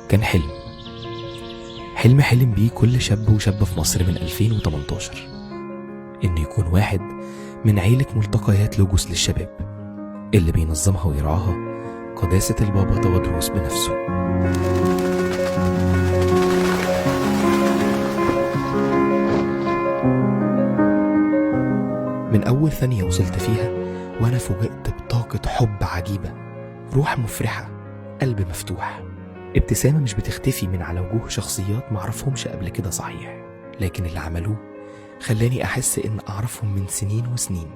كان حلم بيه كل شاب وشابة في مصر من 2018، إنه يكون واحد من عيلة ملتقيات لوجوس للشباب اللي بينظمها ويرعاها قداسة البابا تودروس بنفسه. من أول ثانية وصلت فيها وأنا فوجئت بطاقة حب عجيبة، روح مفرحة، قلب مفتوح، ابتسامة مش بتختفي من على وجوه شخصيات معرفهمش قبل كده صحيح، لكن اللي عملوه خلاني أحس إن أعرفهم من سنين وسنين.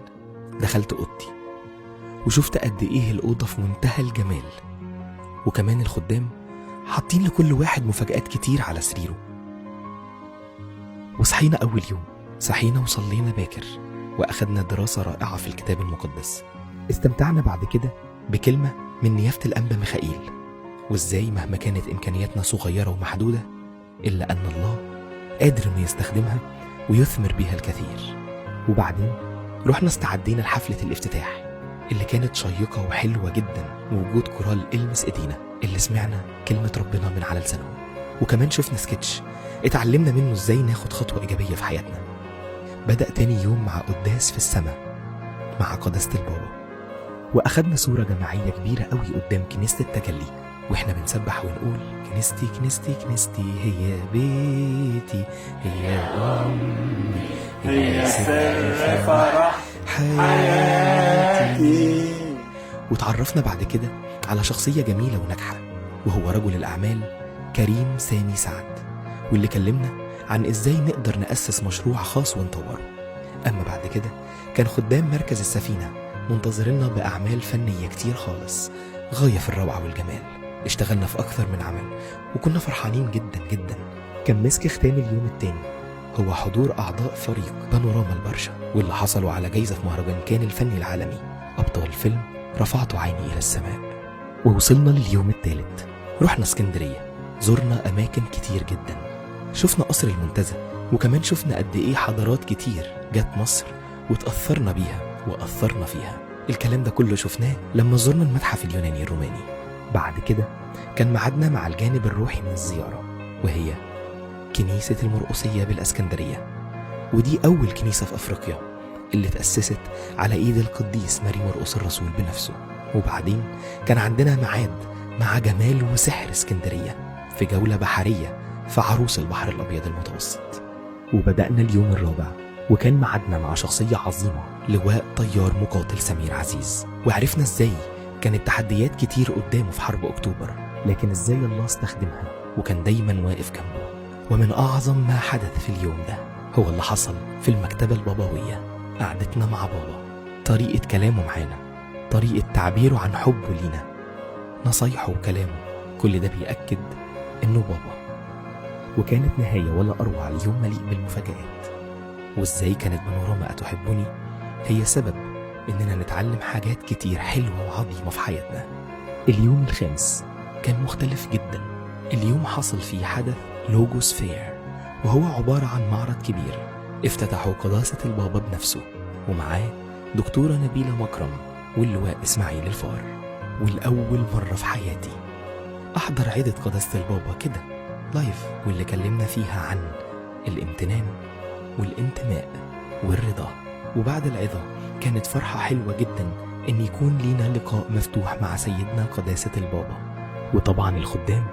دخلت أوضتي وشفت قد إيه الأوضة في منتهى الجمال، وكمان الخدام حاطين لكل واحد مفاجآت كتير على سريره. وصحينا أول يوم، صحينا وصلينا باكر وأخدنا دراسة رائعة في الكتاب المقدس. استمتعنا بعد كده بكلمة من نيافة الأنبا ميخائيل، وإزاي مهما كانت إمكانياتنا صغيرة ومحدودة إلا أن الله قادر إنه يستخدمها ويثمر بيها الكثير. وبعدين رحنا استعدينا لحفلة الافتتاح اللي كانت شيقة وحلوة جدا، ووجود كورال إلمس إيدينا اللي سمعنا كلمة ربنا من على لسانهم، وكمان شفنا سكتش اتعلمنا منه إزاي ناخد خطوة إيجابية في حياتنا. بدأ تاني يوم مع قداس في السماء مع قداسة البابا، وأخدنا صورة جماعية كبيرة قوي قدام كنيسة التجلي وإحنا بنسبح ونقول كنيستي كنيستي كنيستي هي بيتي هي أمي هي سر فرح حياتي. وتعرفنا بعد كده على شخصية جميلة وناجحة، وهو رجل الأعمال كريم سامي سعد، واللي كلمنا عن إزاي نقدر نأسس مشروع خاص ونطوره. أما بعد كده كان خدام مركز السفينة منتظرنا بأعمال فنية كتير خالص غاية في الروعة والجمال. اشتغلنا في أكثر من عمل وكنا فرحانين جدا جدا. كان مسك ختام اليوم التاني هو حضور أعضاء فريق بانوراما البرشا، واللي حصلوا على جايزة في مهرجان كان الفني العالمي أبطال فيلم رفعت عيني إلى السماء. ووصلنا لليوم الثالث، رحنا اسكندرية، زرنا أماكن كتير جدا، شفنا قصر المنتزه، وكمان شفنا قد إيه حضارات كتير جت مصر وتأثرنا بيها وأثرنا فيها. الكلام ده كله شفناه لما زرنا المتحف اليوناني الروماني. بعد كده كان معادنا مع الجانب الروحي من الزيارة، وهي كنيسة المرقسية بالأسكندرية، ودي أول كنيسة في أفريقيا اللي تأسست على إيد القديس ماري مرقس الرسول بنفسه. وبعدين كان عندنا معاد مع جمال وسحر اسكندرية في جولة بحرية في عروس البحر الأبيض المتوسط. وبدأنا اليوم الرابع وكان معادنا مع شخصية عظيمة، لواء طيار مقاتل سمير عزيز، وعرفنا إزاي كانت تحديات كتير قدامه في حرب أكتوبر، لكن إزاي الله استخدمها وكان دايما واقف جنبه. ومن أعظم ما حدث في اليوم ده هو اللي حصل في المكتبة البابوية، قعدتنا مع بابا، طريقة كلامه معانا، طريقة تعبيره عن حبه لينا، نصايحه وكلامه، كل ده بيأكد إنه بابا. وكانت نهاية ولا أروع اليوم مليء بالمفاجآت، وإزاي كانت بانوراما أتحبني هي سبب إننا نتعلم حاجات كتير حلوة وعظيمة في حياتنا. اليوم الخامس كان مختلف جدا. اليوم حصل فيه حدث لوجوس فير، وهو عبارة عن معرض كبير افتتحه قداسة البابا بنفسه، ومعاه دكتورة نبيلة مكرم واللواء إسماعيل الفار. والأول مرة في حياتي أحضر عيدة قداسة البابا كده لايف، واللي كلمنا فيها عن الامتنان والانتماء والرضا. وبعد العظة كانت فرحة حلوة جدا إن يكون لينا لقاء مفتوح مع سيدنا قداسة البابا. وطبعا الخدام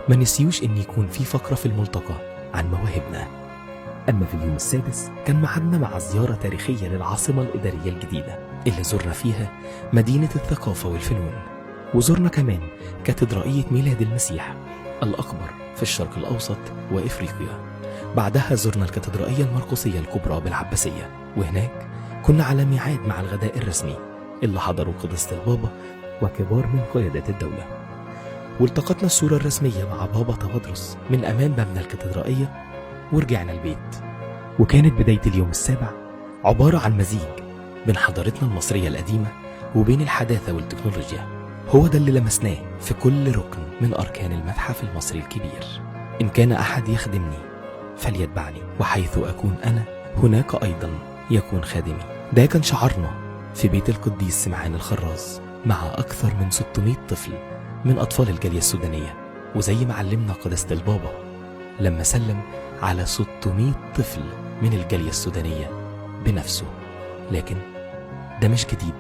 ما نسيوش إن يكون في فقرة في الملتقى عن مواهبنا. أما في اليوم السادس كان معادنا مع زيارة تاريخية للعاصمة الإدارية الجديدة اللي زرنا فيها مدينة الثقافة والفنون، وزرنا كمان كاتدرائية ميلاد المسيح الأكبر في الشرق الأوسط وإفريقيا. بعدها زرنا الكاتدرائية المرقسية الكبرى بالعباسية، وهناك كنا على ميعاد مع الغداء الرسمي اللي حضروا قداسة البابا وكبار من قيادات الدولة. والتقطنا الصورة الرسمية مع بابا تودروس من أمام مبنى الكاتدرائية ورجعنا البيت. وكانت بداية اليوم السابع عبارة عن مزيج بين حضارتنا المصرية القديمة وبين الحداثة والتكنولوجيا. هو ده اللي لمسناه في كل ركن من أركان المتحف المصري الكبير. إن كان أحد يخدمني فليتبعني، وحيث أكون أنا هناك أيضا يكون خادمي. ده كان شعارنا في بيت القديس سمعان الخراز مع أكثر من 600 طفل من أطفال الجالية السودانية وزي ما علمنا قداسة البابا لما سلم على 600 طفل من الجالية السودانية بنفسه. لكن ده مش جديد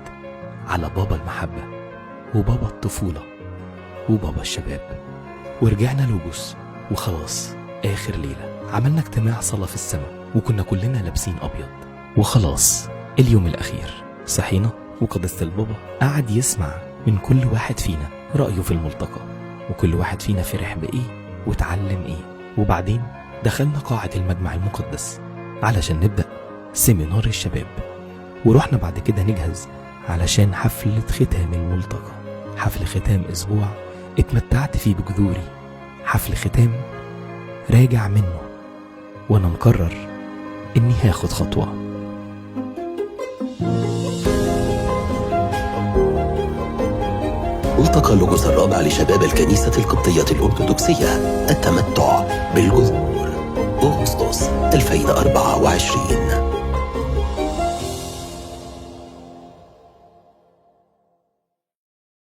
على بابا المحبة وبابا الطفولة وبابا الشباب. ورجعنا لوجوس وخلاص آخر ليلة عملنا اجتماع صلاة في السماء وكنا كلنا لابسين أبيض. وخلاص اليوم الأخير صحينا وقداسة البابا قعد يسمع من كل واحد فينا رأيه في الملتقى، وكل واحد فينا فرح بإيه وتعلم إيه. وبعدين دخلنا قاعة المجمع المقدس علشان نبدأ سيمينار الشباب، ورحنا بعد كده نجهز علشان حفلة ختام الملتقى، حفل ختام أسبوع اتمتعت فيه بجذوري، حفل ختام راجع منه وأنا مقرر إني هاخد خطوة. ملتقى لوجوس الرابع لشباب الكنيسة القبطية الأرثوذكسية، التمتع بالجذور، أغسطس 2024.